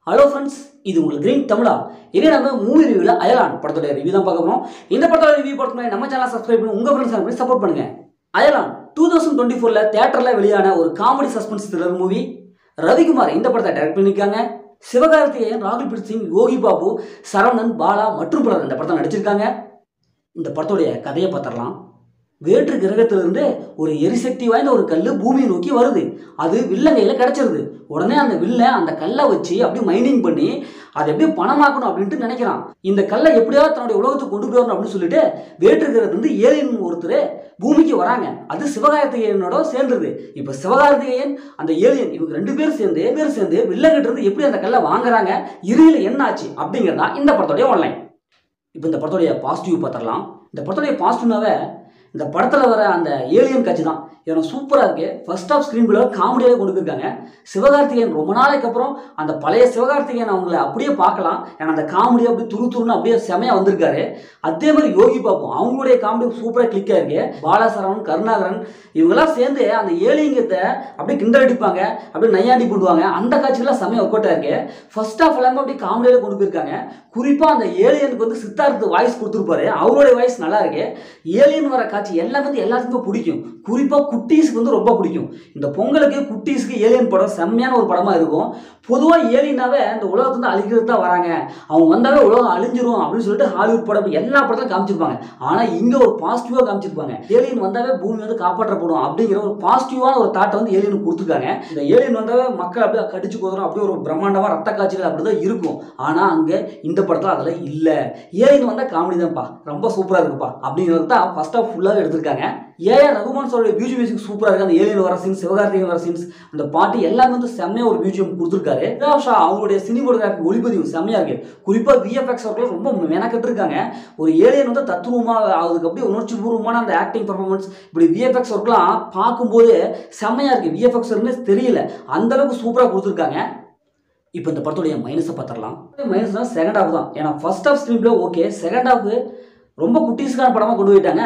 Hello friends, இது உங்களுக்கு green தமிழா. இதே நம்ம மூவி ரிவ்யூல அயலான் படத்தோட ரிவ்யூ தான் பார்க்க போறோம். இந்த படத்தோட ரிவ்யூ பார்க்கணும் நம்ம சேனலை சப்ஸ்கிரைப் பண்ணி உங்க ஃப்ரெண்ட்ஸ் பண்ணி சப்போர்ட் பண்ணுங்க. அயலான் 2024ல தியேட்டர்ல வெளியான ஒரு comedy suspense thriller movie. Ravikumar இந்த படத்தை டைரக்ட் பண்ணியிருக்காங்க. சிவகார்த்திகேயன், ராகுல் பிரீத் சிங், யோகி பாபு, சரவணன், பாலா மற்றும் பலர் இந்த படத்தை நடிச்சிருக்காங்க. இந்த படத்துடைய கதையை பார்த்துடலாம். வேற்று கிரகத்திலிருந்து ஒரு எரிசக்தி வாய்ந்த ஒரு கல் பூமியை நோக்கி வருது. அது வில்லன் கையில் கிடைச்சிருது. உடனே அந்த வில்லன் அந்த கல்லை வச்சு அப்படியே மைனிங் பண்ணி அதை எப்படியும் பணமாக்கணும் அப்படின்ட்டு நினைக்கிறான். இந்த கல்லை எப்படியாவது தன்னுடைய உலகத்துக்கு கொண்டு போயிடணும் அப்படின்னு சொல்லிட்டு வேற்று கிரகத்திலிருந்து ஏலியன் ஒருத்தர் பூமிக்கு வராங்க. அது சிவகார்த்திகேயனோட சேர்ந்துருது. இப்போ சிவகார்த்திகேயன் அந்த ஏலியன் இவங்க ரெண்டு பேரும் சேர்ந்து வில்லன் கிட்ட இருந்து எப்படி அந்த கல்லை வாங்குறாங்க, இறுதியில் என்ன ஆச்சு அப்படிங்கிறதா இந்த படத்தோடைய ஆன்லைன். இப்போ இந்த படத்தோடைய பாசிட்டிவ் பார்த்துடலாம். இந்த படத்தோடைய பாசிட்டிவ்னாவே இந்த படத்தில் வர அந்த ஏலியன் காட்சி தான். எனக்கு சூப்பராக இருக்குது. ஃபர்ஸ்ட் ஆஃப் ஸ்க்ரீன் பிளே காமெடியாகவே கொண்டு போயிருக்காங்க. சிவகார்த்திகேயன் ரொம்ப நாளைக்கு அப்புறம் அந்த பழைய சிவகார்த்திகேயன் அவங்கள அப்படியே பார்க்கலாம். ஏன்னா அந்த காமெடியாக அப்படியே துருன்னு அப்படியே செமையாக வந்திருக்காரு. அதே மாதிரி யோகி பாபு அவங்களுடைய காமெடி சூப்பராக கிளிக்காக இருக்கு. பாலசரவன், கருணாகரன் இவங்கெல்லாம் சேர்ந்து அந்த ஏலியங்கத்தை அப்படியே கிண்டல் அடிப்பாங்க, அப்படியே நையாண்டி போடுவாங்க. அந்த காட்சிகள்லாம் செமையாக ஒர்க் அவுட்டாக இருக்கு. ஃபர்ஸ்ட் ஆஃப் எல்லாமே அப்படியே காமெடியாகவே கொண்டு போயிருக்காங்க. குறிப்பாக அந்த ஏலியனுக்கு வந்து சித்தார்த்து வாய்ஸ் கொடுத்துருப்பாரு. அவருடைய வாய்ஸ் நல்லா இருக்கு. ஏலியன் வர காட்சி எல்லாம் வந்து எல்லாத்துக்குமே பிடிக்கும். குறிப்பாக குட்டீஸ்க்கு வந்து ரொம்ப பிடிக்கும். இந்த பொங்கலுக்கு குட்டீஸ்க்கு ஏலியன் படம் செம்மையான ஒரு படமாக இருக்கும். பொதுவாக ஏலியனாவே இந்த உலகத்தை வந்து அழிக்கிறது தான் வராங்க, அவங்க வந்தாவே உலகம் அழிஞ்சிரும் அப்படின்னு சொல்லிட்டு ஹாலிவுட் படம் எல்லா படத்தையும் காமிச்சிருப்பாங்க. ஆனால் இங்கே ஒரு பாசிட்டிவாக காமிச்சிருப்பாங்க. ஏலியன் வந்தாவே பூமி வந்து காப்பாற்றப்படும் அப்படிங்கிற ஒரு பாசிட்டிவான ஒரு தாட்டை வந்து ஏலியனுக்கு கொடுத்துருக்காங்க. இந்த ஏலியன் வந்தாவே மக்கள் அப்படியே கடிச்சு போதும், அப்படியே ஒரு பிரம்மாண்டமாக ரத்த காட்சிகள் அப்படி தான் இருக்கும். ஆனால் அங்கே இந்த படத்தில் அதில் இல்லை. ஏலியன் வந்தால் காமெடி தான்ப்பா, ரொம்ப சூப்பராக இருக்குப்பா அப்படிங்கிறது தான் ஃபர்ஸ்ட் ஆஃப் ஃபுல்லாக எடுத்திருக்காங்க. ஏஆர் ரகுமான் சாரோட மியூசிக் சூப்பராக இருக்குது. அந்த ஏலியன் வர சீன்ஸ், சிவகார்த்திகேயன் வர சீன்ஸ், அந்த பாட்டு எல்லாமே வந்து செம்மையாக ஒரு மியூசியம் கொடுத்துருக்காரு. அவங்களுடைய சினிமோட்டோகிராஃபி ஒளிப்பதிவு செம்மையாக இருக்குது. குறிப்பாக விஎஃப்எக்ஸ் ஒர்க்கில் ரொம்ப மெனக்கெட்டு இருக்காங்க. ஒரு ஏலியன் வந்து தத்துவமாக அதுக்கு அப்படியே உணர்ச்சி பூர்வமான அந்த ஆக்டிங் பர்ஃபார்மன்ஸ், இப்படி விஎஃப்எக்ஸ் ஒர்க்லாம் பார்க்கும்போது செம்மையாக இருக்குது. விஎஃப்எக்ஸ் ஒர்க்னு தெரியல, அந்த அளவுக்கு சூப்பராக கொடுத்துருக்காங்க. இப்போ இந்த படத்துடைய மைனஸை பார்த்துடலாம். மைனஸ் தான் செகண்ட் ஹாஃப் தான். ஏன்னா first half screen play okay, second half ரொம்ப குட்டீஸ்க்கான படமாக கொண்டு போயிட்டாங்க.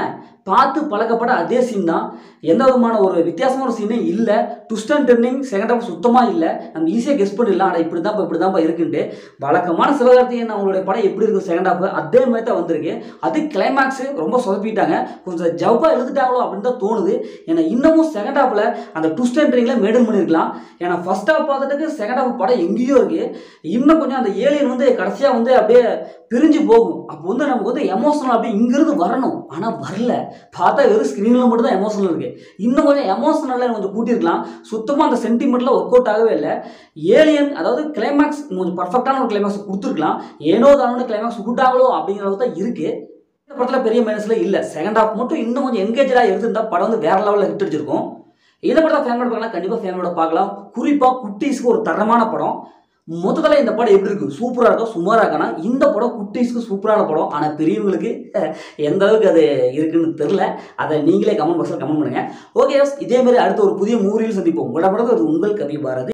பார்த்து பழக்கப்பட்ட அதே சீன் தான். எந்த விதமான ஒரு வித்தியாசமான ஒரு சீனே இல்லை. Twist and turning second half சுத்தமாக இல்லை. நம்ம ஈஸியாக கெஸ் பண்ணிடலாம், ஆனால் இப்படி தான்ப்பா இருக்குன்ட்டு. வழக்கமான சிவகார்த்திகேயன் அவங்களுடைய படம் எப்படி இருக்கும் செகண்ட் ஹாஃப் அதே மாதிரி தான் வந்திருக்கு. அது கிளைமேக்ஸு ரொம்ப சொதப்பிட்டாங்க, கொஞ்சம் ஜவ்வாக எழுதிட்டாங்களோ அப்படின்னு தான் தோணுது. ஏன்னா இன்னமும் செகண்ட் ஹாஃபில் அந்த ட்விஸ்ட் அண்ட் டர்னிங்கில் மெயின்டைன் பண்ணியிருக்கலாம். ஏன்னா ஃபர்ஸ்ட் ஹாஃப் பார்த்துட்டு செகண்ட் ஹாஃப் படம் எங்கேயோ இருக்குது. இன்னும் கொஞ்சம் அந்த ஏலியன் வந்து கடைசியாக வந்து அப்படியே பிரிஞ்சு போகும். அப்போ வந்து நமக்கு வந்து எமோஷனல் அப்படியே இங்கிருந்து வரணும், ஆனால் வரல. பார்த்தா வெறும் ஸ்க்ரீனில் மட்டும் தான் எமோஷனல் இருக்குது. இன்னும் கொஞ்சம் எமோஷனலாக கொஞ்சம் கூட்டியிருக்கலாம். சுத்தமாக அந்த சென்டிமெண்ட்டில் ஒர்க் அவுட் ஆகவே இல்லை. ஏலியன் அதாவது கிளைமேக்ஸ் கொஞ்சம் பர்ஃபெக்டான ஒரு கிளைமேக்ஸ் கொடுத்துருக்கலாம். ஏனோ தானோன்னு கிளைமேக்ஸ் விட்டாங்களோ அப்படிங்கிற அளவுக்கு தான் இருக்குது. இந்த படத்தில் பெரிய மைனஸில் இல்லை. செகண்ட் ஹாஃப் மட்டும் இன்னும் கொஞ்சம் என்கேஜாக எடுத்திருந்தால் படம் வந்து வேறு லெவலில் ஹிட் அடிச்சிருக்கும். இந்த படத்தை ஃபேமிலியோட பார்க்கலாம், கண்டிப்பாக ஃபேமிலியோட பார்க்கலாம். குறிப்பாக குட்டீஸ்க்கு ஒரு தரமான படம். மொத்தத்தில் இந்த படம் எப்படி இருக்குது, சூப்பராக இருக்கா சுமாராக இருக்கானா? இந்த படம் குட்டீஸ்க்கு சூப்பரான படம். ஆனால் பெரியவங்களுக்கு எந்த அளவுக்கு அது இருக்குன்னு தெரில. அதை நீங்களே கமெண்ட் பாக்ஸில் கமெண்ட் பண்ணுங்கள். ஓகே, இதேமாதிரி அடுத்த ஒரு புதிய மூவியில் சந்திப்போம். உங்களோட படத்தை உங்கள் கவி பாரதி.